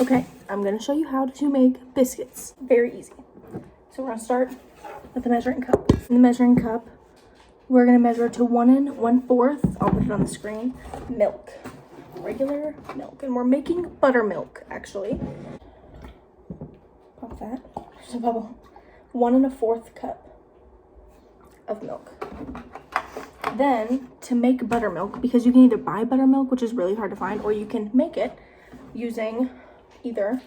Okay, I'm gonna show you how to make biscuits. Very easy. So we're gonna start with the measuring cup. In the measuring cup, we're gonna measure to 1 1/4, I'll put it on the screen, milk. Regular milk. And we're making buttermilk, actually. Pop that. There's a bubble. 1 1/4 cup of milk. Then, to make buttermilk, because you can either buy buttermilk, which is really hard to find, or you can make it using either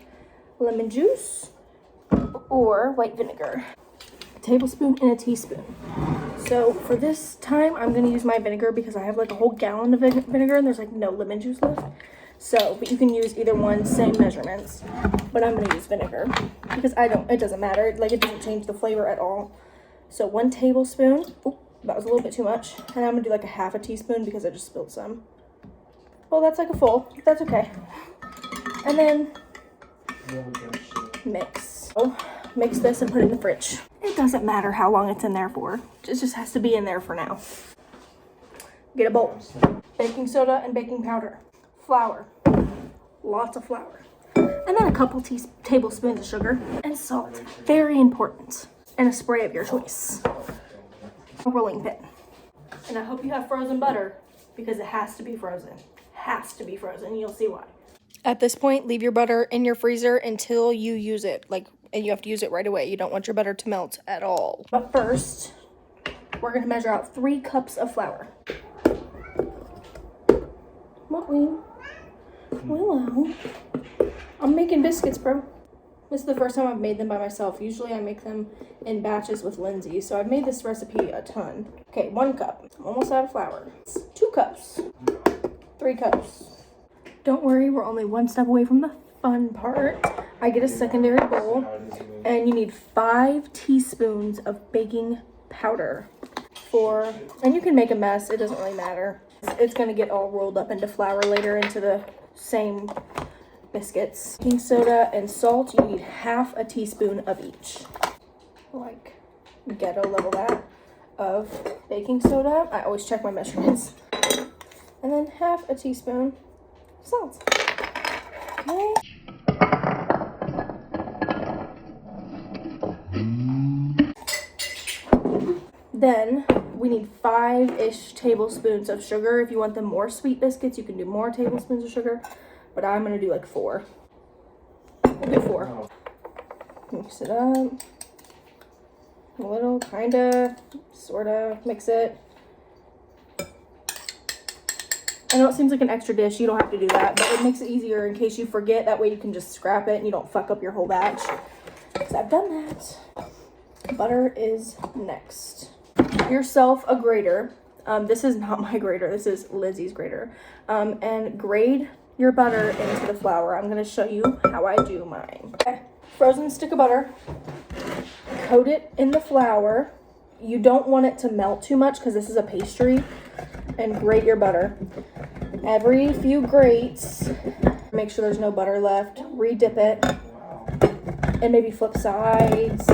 lemon juice or white vinegar. A tablespoon and a teaspoon. So for this time, I'm going to use my vinegar because I have like a whole gallon of vinegar and there's like no lemon juice left. So, but you can use either one, same measurements, but I'm going to use vinegar because it doesn't matter. Like, it doesn't change the flavor at all. So 1 tablespoon. Oh, that was a little bit too much. And I'm going to do like a 1/2 teaspoon because I just spilled some. Well, that's like a full. That's okay. And then mix. So, mix this and put it in the fridge. It doesn't matter how long it's in there for. It just has to be in there for now. Get a bowl. Baking soda and baking powder. Flour. Lots of flour. And then a couple tablespoons of sugar. And salt. Very important. And a spray of your choice. A rolling pin. And I hope you have frozen butter because it has to be frozen. Has to be frozen. You'll see why. At this point, leave your butter in your freezer until you use it. And you have to use it right away. You don't want your butter to melt at all. But first, we're going to measure out 3 cups of flour. What, Ween? Willow. I'm making biscuits, bro. This is the first time I've made them by myself. Usually I make them in batches with Lindsay. So I've made this recipe a ton. Okay, 1 cup. I'm almost out of flour. 2 cups. 3 cups. Don't worry, we're only 1 step away from the fun part. I get a secondary bowl, and you need 5 teaspoons of baking powder and you can make a mess, it doesn't really matter. It's gonna get all rolled up into flour later into the same biscuits. Baking soda and salt, you need 1/2 teaspoon of each. Like ghetto level that of baking soda. I always check my measurements. And then 1/2 teaspoon of salt. Okay. Then we need 5-ish tablespoons of sugar. If you want them more sweet biscuits, you can do more tablespoons of sugar, but I'm gonna do like 4. We'll do 4. Mix it up. A little, kinda, sorta, mix it. I know it seems like an extra dish, you don't have to do that, but it makes it easier in case you forget. That way you can just scrap it and you don't fuck up your whole batch. Because I've done that. Butter is next. Get yourself a grater. This is not my grater, this is Lizzie's grater. And grate your butter into the flour. I'm gonna show you how I do mine. Okay. Frozen stick of butter. Coat it in the flour. You don't want it to melt too much because this is a pastry. And grate your butter. Every few grates, make sure there's no butter left. Re-dip it. And maybe flip sides.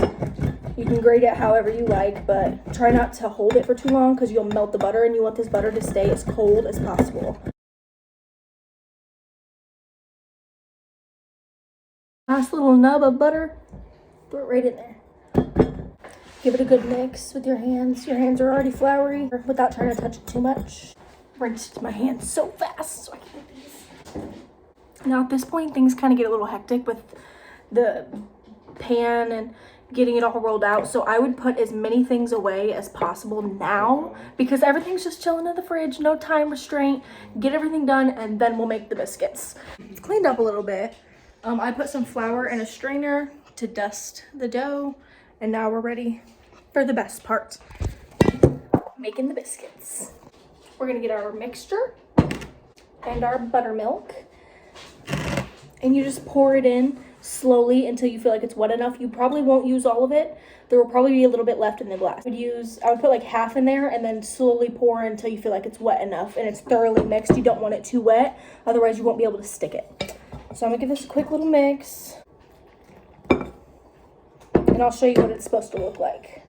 You can grate it however you like, but try not to hold it for too long because you'll melt the butter and you want this butter to stay as cold as possible. Nice little nub of butter. Throw it right in there. Give it a good mix with your hands. Your hands are already floury without trying to touch it too much. Rinsed my hands so fast so I can do this. Now at this point, things kind of get a little hectic with the pan and getting it all rolled out. So I would put as many things away as possible now because everything's just chilling in the fridge. No time restraint. Get everything done and then we'll make the biscuits. It's cleaned up a little bit. I put some flour in a strainer to dust the dough. And now we're ready for the best part, making the biscuits. We're gonna get our mixture and our buttermilk. And you just pour it in slowly until you feel like it's wet enough. You probably won't use all of it. There will probably be a little bit left in the glass. I would put like 1/2 in there and then slowly pour until you feel like it's wet enough and it's thoroughly mixed. You don't want it too wet, otherwise you won't be able to stick it. So I'm gonna give this a quick little mix. And I'll show you what it's supposed to look like.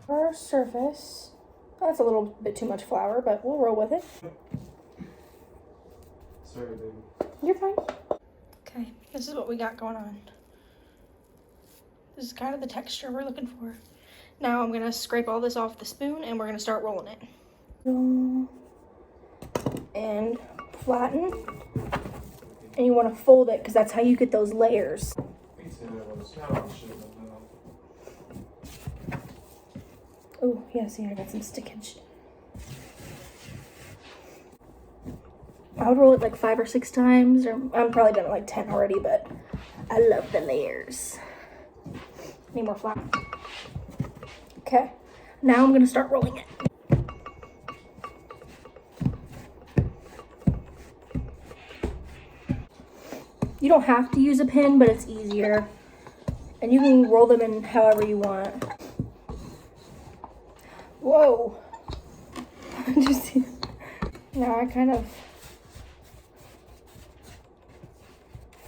For our surface, that's a little bit too much flour, but we'll roll with it. Sorry, baby. You're fine. Okay, this is what we got going on. This is kind of the texture we're looking for. Now I'm gonna scrape all this off the spoon and we're gonna start rolling it. And flatten. And you wanna fold it because that's how you get those layers. Oh, yeah, see, I got some stickage. I would roll it like 5 or 6 times, or I'm probably done it like 10 already, but I love the layers. Need more flour. Okay, now I'm gonna start rolling it. You don't have to use a pin, but it's easier. And you can roll them in however you want. Whoa. Did you see that? Now I kind of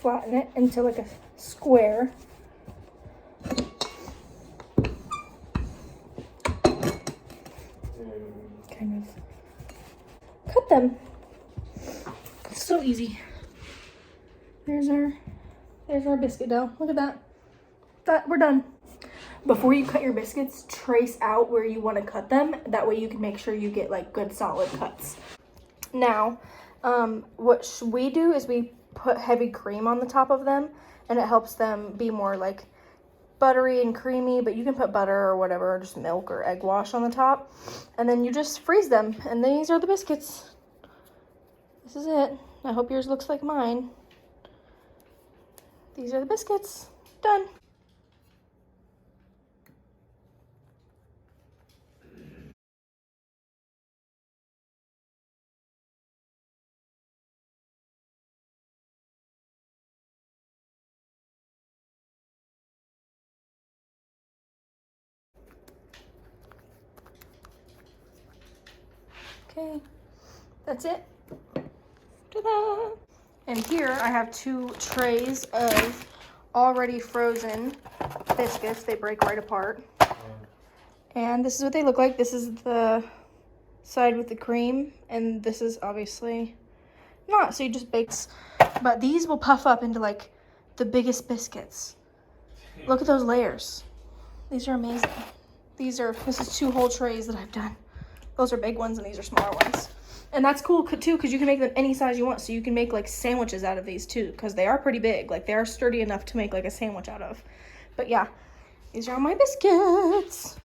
flatten it into like a square. Kind of cut them. It's so easy. There's our biscuit dough. Look at that. We're done. Before you cut your biscuits, trace out where you want to cut them. That way you can make sure you get like good solid cuts. Now, what we do is we put heavy cream on the top of them, and it helps them be more like buttery and creamy, but you can put butter or whatever, or just milk or egg wash on the top, and then you just freeze them, and these are the biscuits. This is it. I hope yours looks like mine. These are the biscuits. Done. Okay, that's it. Ta-da! And here I have 2 trays of already frozen biscuits. They break right apart. And this is what they look like. This is the side with the cream, and this is obviously not, so you just bake. But these will puff up into like the biggest biscuits. Look at those layers. These are amazing. This is 2 whole trays that I've done. Those are big ones and these are smaller ones. And that's cool too, because you can make them any size you want. So you can make like sandwiches out of these too, because they are pretty big. Like they are sturdy enough to make like a sandwich out of. But yeah, these are all my biscuits.